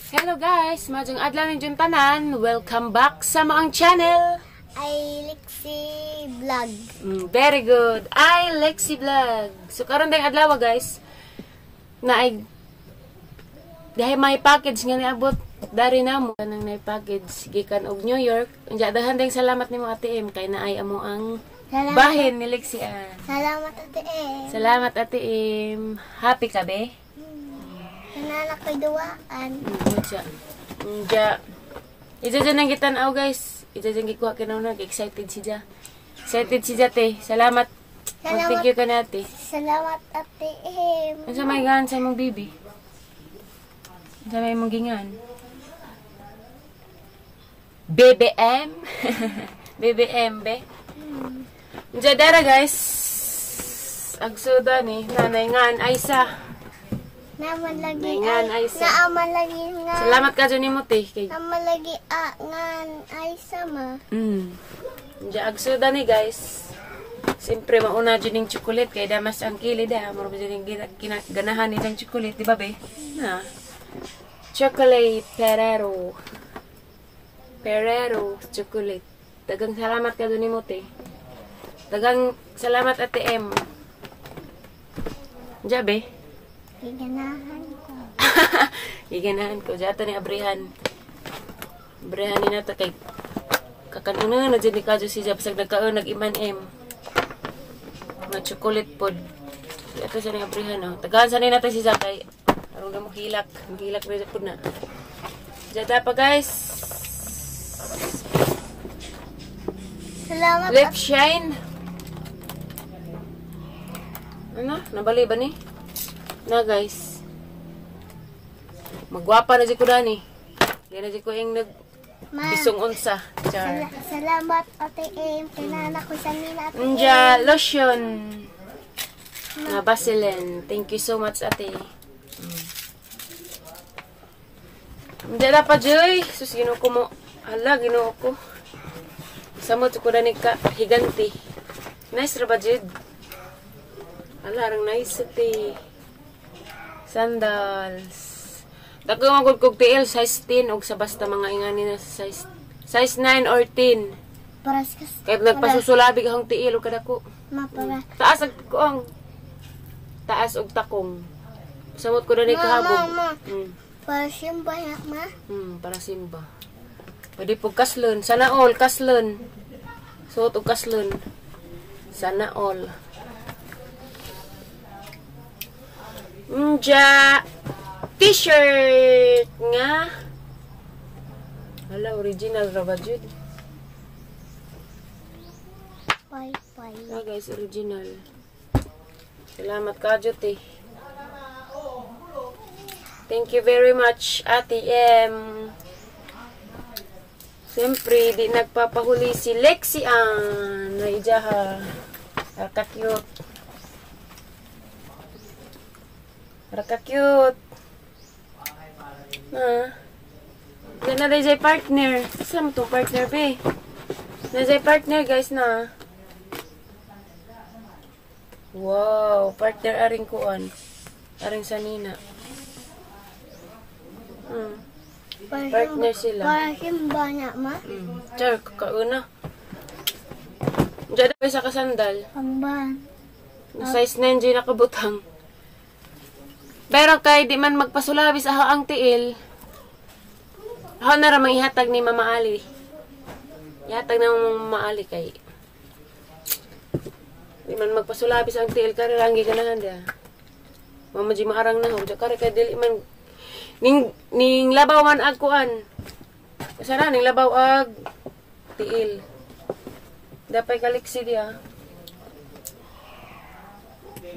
Hello guys, majong adlaw ninyo tanan. Welcome back sa maong channel. I Lexi Vlog. Very good. I Lexi Vlog. So karon dayong adlaw guys, na ay dahil may package nga niabot dari namo kanang nay package gikan og New York. Unya dahan dayong salamat nimo Ate M kay naay amo ang bahin ni Lexi Ann. Salamat Ate M. Salamat Ate M. Happy ka be? Kanala ko'y duwaan. Ija dyan ang gitanaw guys. Ija dyan gikuha ka na excited siya. Excited siya te. Salamat. Thank you ka na ate. Salamat Ate M. Ano sa may gan sa mong bibi? Ano sa may mong gingan? BBM? BBM be? Diyan dara guys. Agsuda ni nanay ngan Aisa. Naman lagi ngan Aisa. Naaman lagi nga. Salamat ka dyan ni mo te. Naman lagi ngan Aisa ma. Diyan agsuda ni guys. Siyempre mauna dyan yung chocolate kaya damas ang kilid ha. Marami dyan yung ganahan nilang chocolate. Diba be? Na. Chocolate Ferrero. Ferrero chocolate. Dagang salamat ka dyan ni mo te. Dagang salamat Ate M. Diyan be? Giganahan ko. Giganahan ko. Diyan ni Abrihan. Abrihan ni nato kay kakanuna na dyan ni Kadyo si Jabsag nagkaon nag-iman M. Mga chocolate pod. Ito siya ni Abrihan. Oh. Tagahan sanay natin si Zakay. Arong na makilak. Makilak na dyan pod na. Diyan pa guys. Salamat Lip shine. Ano? Nabali ba ni? Na guys. Magwapa na dyan ko na ni. Yan na dyan ko yung bisong unsa. Char. Salamat Ate M. Kanala ko sa nila Ate M. Lotion. Na Vaseline. Thank you so much ate. Diyan pa Joy. Sus ginoo ko mo. Hala ginoo ko. Samot ko na ni ka higanti. Nice ra ba Jud? Hala rang nice ate. Sandals. Dako magud kog tiil size 10 og sa basta mga ingani na size 9 or 10. Paras Kaya nagpasusulabi kahong tiil og kadako. para. Taas ag kuang. Taas og takong. Samot ko na ni kahabog. Para simba na ma. Para simba. Pwede po kaslon. Sana all kaslon. Suot og kaslon. Sana all. T-shirt nga. Hala, original ra ba jud? Bye. Guys, original. Salamat ka jud eh. Thank you very much, Ate M. Siyempre, di nagpapahuli si Lexi Ann. Naijaha. Raka-cute. Raka-cute. Yan na dahil partner. Saan mo itong partner, be? Na partner, guys, na. Wow. Partner aring kuan. Aring sanina. Partner sila. Para simba na ma. Char, kakauna. Diyan na sa kasandal. Pamban. Size 9 dyan nakabutang. Pero kay di man magpasulabis ako ang tiil, ako na ramang ihatag ni Mama Ali. Ihatag na Mama Ali kay di man magpasulabis ang tiil, kare lang giganahan dia. Mama di maarang na ho. Kare kay dili man ning labaw man ag kuan. Sana ning labaw ag tiil. Dapay kaliksi dia.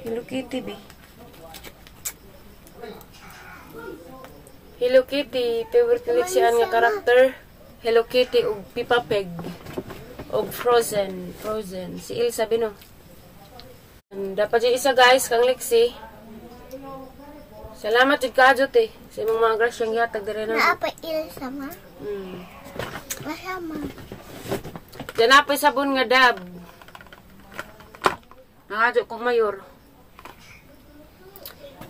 Hello Kitty be. Hello Kitty, favorite Lexi Ann nga karakter. Hello Kitty ug Peppa Pig. Og Frozen. Si Elsa bino. Dapat yung isa guys kang Lexi. Salamat jud kaadyo te. Sa imong mga grasyang yatag dire na. Naapa Ilsa ma. Masama. Diyan napay sabon nga dab. Nangadyo kong mayor.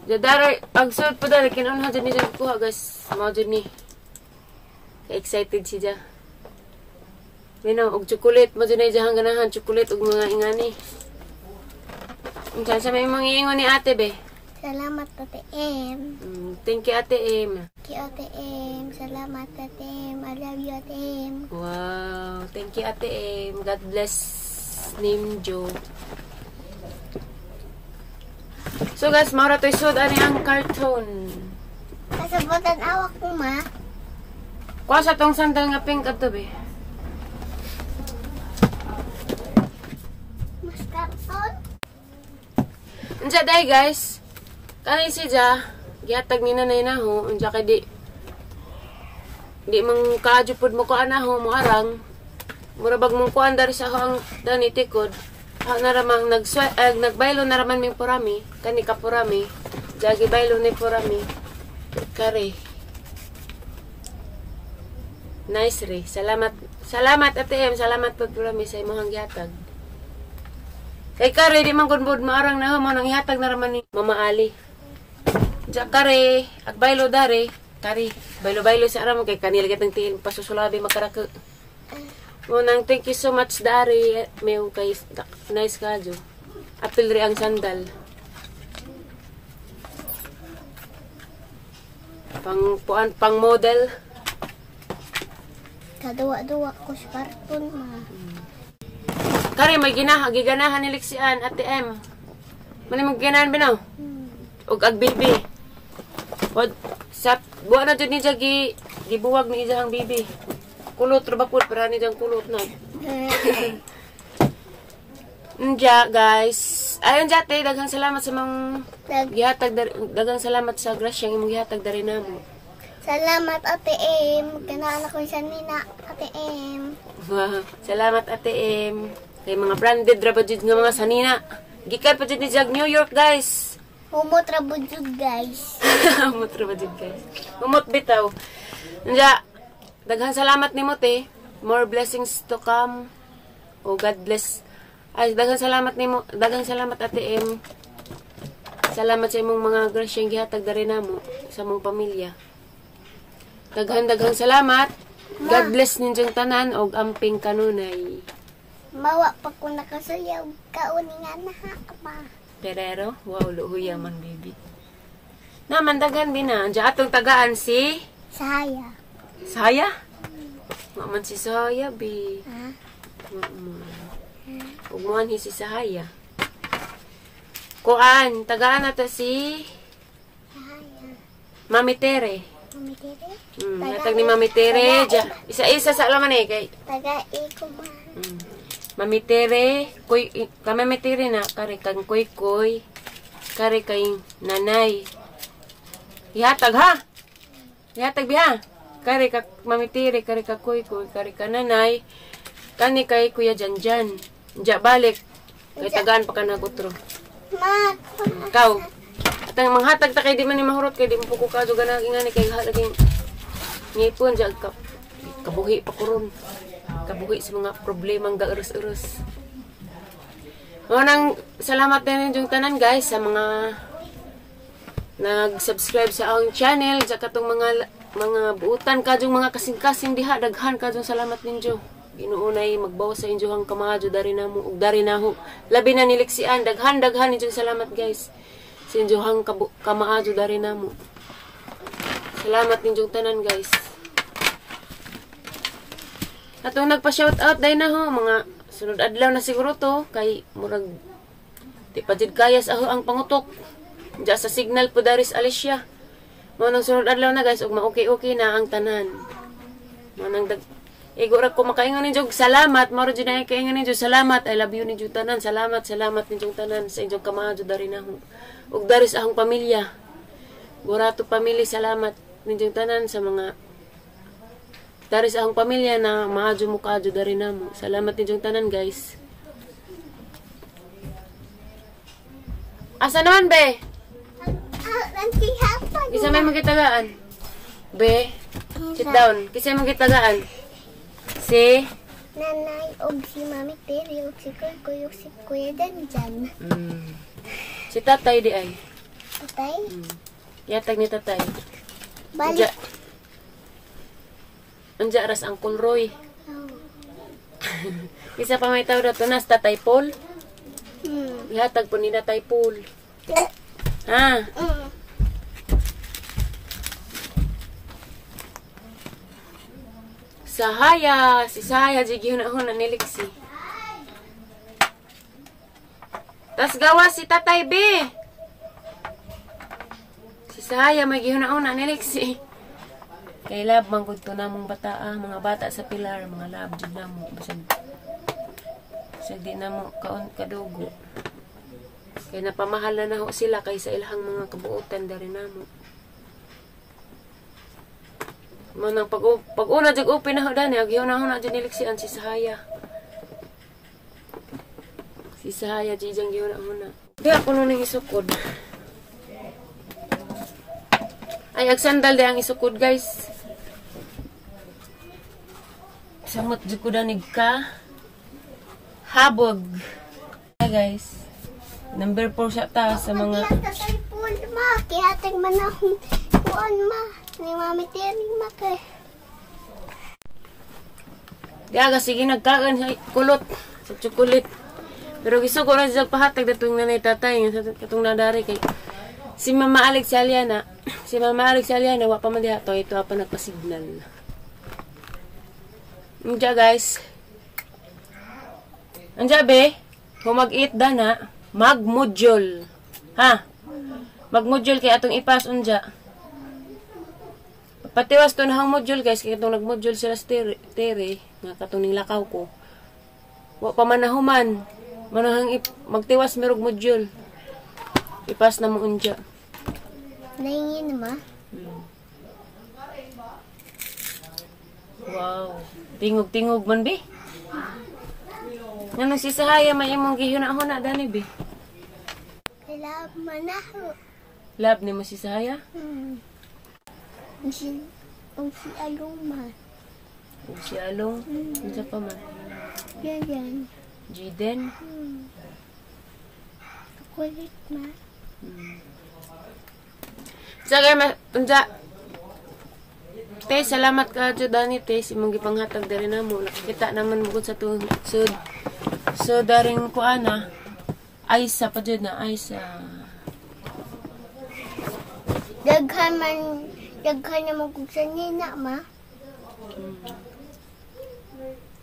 Jadara, ang suot po dali, kinaunahan dyan ni dyan kuha guys. Mga dyan ni. Excited siya. Mino, og chocolate. Mga dyan na dyan ganahan. Chocolate og mga ingani. Unsan sa may mga iingon ni ate be? Salamat, Ate M. Thank you ate em. Thank you, Ate M. Salamat, Ate M. I love you, Ate M. Wow. Thank you ate em. God bless name Jo. So guys, maura to isod ani ang cartoon. Kasabutan awak ko, ma. Kuha sa tong sandal nga pink ato be. Mas karton. Unsa day guys? Kani si Ja, gihatag ni nanay na ho, unsa kay di mang kaadyo pud mo ko anaho mo arang. Mura bag mong kuan dari sa ang dani tikod. Ha naramang nagbaylo naraman ming purami, kani ka purami. Jagi baylo ni purami. Kare. Nice re. Salamat ate em, salamat pud purami sa imong gihatag. Kay kare di man gunbud maarang na mo nang ihatag naraman ni Mama Ali. Ja kare, agbaylo dare, kare, baylo-baylo sa aram kay kanila kitang tiil pasusulabi makaraka. Munang thank you so much dare, may kay nice ka jo. Apil ri ang sandal. Pang model. Kaduwa-duwa ko sa karton, ma. Kare may giganahan ni Lixian ate M. Mani mo giganahan binaw? Og agbibi. Wad sa buwan na jud ni jagi gibuwag ni ijang bibi. Kulot ra bakul para ni jang kulot na. Nja guys. Ayon jate daghang salamat sa mga gihatag daghang salamat sa grasya imong gihatag dari namo. Salamat, Ate M. Kanaan ako sa nina, Ate M. Wow. Salamat ate M. Kay mga branded ra ba jud nga mga sanina. Gikan pa jud ni jag New York guys. Humot rabudjud, guys. Humot ra ba jud guys. Humot bitaw. Nja daghang salamat nimo te. More blessings to come. Oh God bless. Ay daghang salamat nimo. Daghang salamat ate M. Salamat sa imong mga grasyang gihatag dari namo sa mong pamilya. Daghang salamat. God bless ninyong tanan og amping kanunay. Mawa pa ko nakasuyaw. Kauningan na ha, ma. Perero, wow, luhuya man baby. Naman dagan din na. Diyan atong tagaan si Saya. Saya? Maman si Saya, bi. Ha? Ugmuan si Saya. Kuan, tagaan nato si Saya. Mami Tere. Mami Tere? Natag ni Mami Tere. Isa-isa sa alaman eh. Kay, Taga-iko, ma. Mami Tere, Mami Tere na, kare kang kuy, kare kay nanay. Ihatag ha? Ihatag biha? Kare ka Mami Tere, kare ka kuy, kare ka nanay. Kani kay Kuya Janjan. Diya balik. Kay tagaan pa ka na kutro. Ma. Ikaw. At ang manghatag ta kay di man ni mahurot kay di mo puko ka juga naging kay laging ngipon diya kabuhi pa kuron. Kabuhi sa mga problemang gaurus-urus. Nang salamat din yung tanan guys sa mga nag-subscribe sa akong channel sa katong mga buutan kadjong mga kasing-kasing diha daghan kadjong salamat ninyo. Ginuunay magbawas sa inyo hang kamaadyo dari namo ug dari naho. Labi na niliksian daghan ninyo salamat guys. Sa inyo hang kamaadyo dari namo. Salamat ninyo tanan guys. Atong nagpa-shoutout dahil na ho, mga sunod adlaw na siguro to, kay murag di pa jud kayas aho ang pangutok. Diya sa signal po daris Alicia. Mo nang sunod adlaw na guys, ug ma-okay na ang tanan. Mo nang igura ko makaingon ninyo salamat, maro jud na kaingon ninyo salamat. I love you ninyo tanan. Salamat ninyo tanan sa inyong kamaadyo dari na ho. Ug daris ahong pamilya. Burato pamilya, salamat ninyo tanan sa mga dari sa akong pamilya na maadyo mo kaadyo dari namo. Salamat ninyong tanan guys. Asa naman be? Nanti hapon. Kisa may magkitagaan. Be, sit down. Kisa may magkitagaan. Si Nanay og si Mami Tere og si Kuy ug si Kuya Janjan. si tatay di ay. Tatay? Yatag ni tatay. Balik. Anja ras Uncle Roy. Oh. Isa pa may tao dato nas Tatay Paul. Ihatag po ni Tatay Paul. Ha? Sahaya, si Sahaya jigi huna-huna ni Lixie. Tas gawa si Tatay B. Si Sahaya may gihuna-huna ni Lixie. Kay lab manggod to namong bata, mga bata sa pilar, mga lab jud namo bisag di namo kaon kadugo. Kay napamahal na ho sila kaysa ilahang mga kabuotan dari namo. Manang pag-una jud open na ho dani aghihuna-huna jud ni Lixie si Sahaya. Si Sahaya jijang gihuna-huna. Di ako nung isukod. Ay, agsandal di ang isukod, guys. Samot jud ko danig ka. Habog. Ay, guys. Number 4 siya ta sa mga... Tatay Paul, ma. Kihatag man akong kuan, ma. Ni mami tiyaring ma kay. Di aga, sige nagkaan sa kulot. Sa tsukulit. Pero gusto ko na siya pahatag datong nanay tatay. Katong nadari kay... Si Mama Alex si Aliana. Si Mama Alex si Aliana, wa pa man diha to. Ito pa nagpa-signal. Anja guys. Anja be. Kung mag-eat da na, mag-module. Ha? Mag-module kay atong ipas unja. Patiwas to na hang module guys. Kaya itong nag-module sila sa tere. Nga katong ning lakaw ko. Wa pa man nahuman. Manahang magtiwas merog module. Ipas na mo unja. Naingin ma. Wow. Tingog-tingog man, be. Nga si Sahaya may imong gihuna-huna, dani, be. Love man ako. Love ni mo si Sahaya? Si Along ma. O si Along? Unsa pa man? Yan. Jiden? Kulit ma. Sagay, unja. Te, salamat ka dyan, Dani, te. Si mong gipanghatag dari na mo. Nakikita naman mo sa tuwing sud. So, daring ko, ana, Aisa pa dyan na, Aisa. Daghan naman kung sa nina, ma.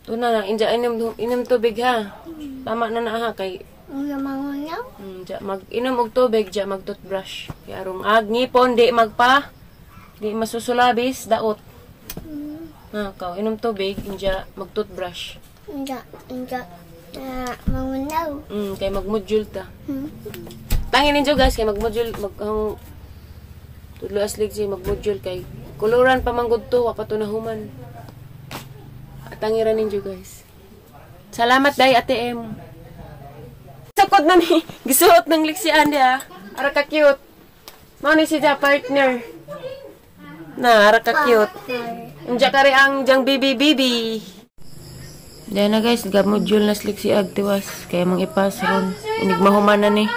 Ito na lang, inja, inom tubig, ha? Tama na na, ha, kay... Una mangunaw. Mag-inom og tubig, dya mag-toothbrush. Kaya arong ngipon, di magpa... Di masusulabis, daot. Ha, kao, inom tubig, inja mag-toothbrush. Inja. Mangunaw. Kay mag-module ta. Tangin ninyo guys, kay mag-module, tudlo aslig siya mag-module kay kuluran pa manggod to, wapa to nahuman. At tangiran ninyo guys. Salamat day Ate M. Sakot na ni, gisuot ng liksian dia. Ara ka cute. Mao ni siya partner. Na, ara ka cute. Unja kari ang jang bibi. Diyan na guys, gab-module na slik si Agtiwas. Kaya mang ipas ron. Inigmahuman na ni.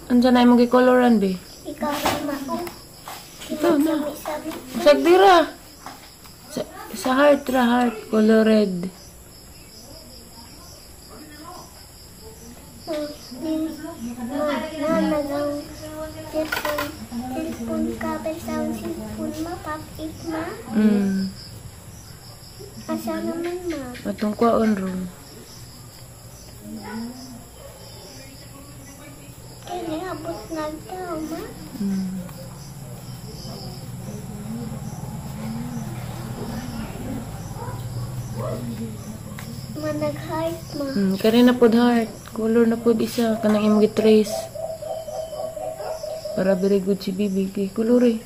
Anja na imong gikoloran, be? Ikaw ma. Ikaw na. Sagdira. Sa heart, color red. Nanagang cellphone kabel sa cellphone ma, pop-it ma. Asa naman ma? Atong kwaon ron. Kaya abot na daw ma. Manag-heart ma. Kari na pod heart. Color na pod isa. Kanang imong gitrace. Para very good si Bibi. Kay color eh.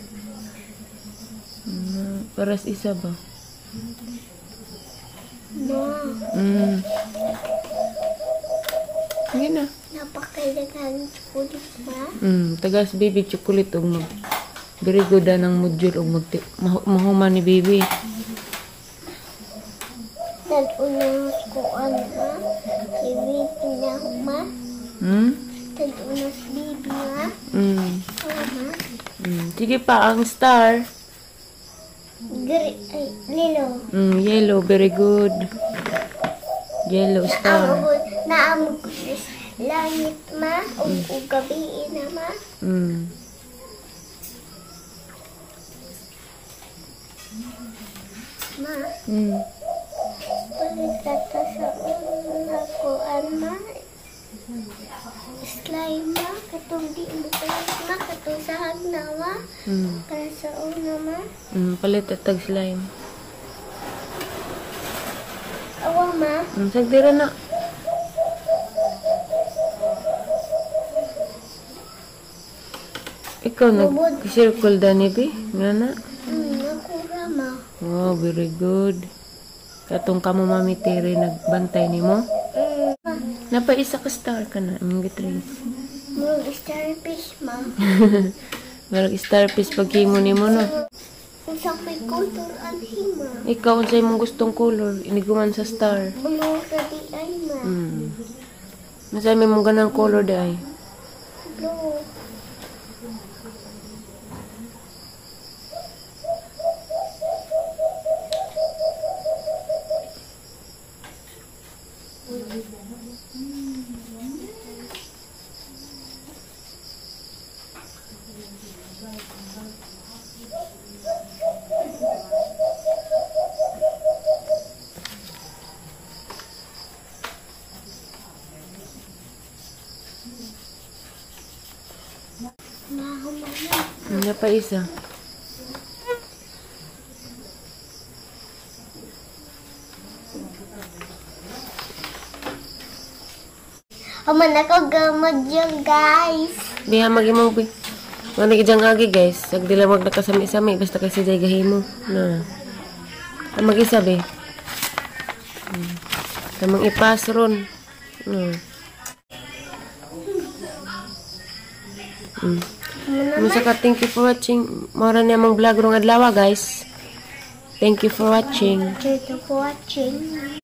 Paras isa ba? Ma. Sige na. Napakailangan chocolate ma. Tagas Bibi chocolate og mag very good ng module og mahuman ni Bibi. Nag-unang ko ma. Ibig na ma. Tadunas baby ma. Oo ma. Sige pa, ang star. Lilo. Yellow, very good. Yellow star. Naamog ko sa langit ma. O gabi na ma. Ma. Pagkata sa una ko ma. Slime ma. Katong di mo palit ma. Katong sahag na ma. Para sa una ma. Palit at tag slime. Awa ma. Sagdira na. Ikaw nag-circle dani bi? Nga na? Nakura ma. Wow, very good. Katong kamo Mami Tere nagbantay ni mo? Napaisa ka star ka na. Aming gitrace. Murag starfish ma. Marag starfish pagkimo ni mo, no? Usang may kultur ang hima. Ikaw, unsay mong gustong color? Iniguman sa star. Blue ka di ay ma. Masay may mong ganang color di ay? Blue. Napaisa. Aman ako gamad yun guys. Biha magimong bi. Wala gidang agi guys. Sagdila wag nakasami-sami basta kasi day gahimo. Na. Mag-isa be. Tamang ipas ron. Thank you for watching. Mora na among vlog rong adlaw guys. Thank you for watching. Thank you for watching.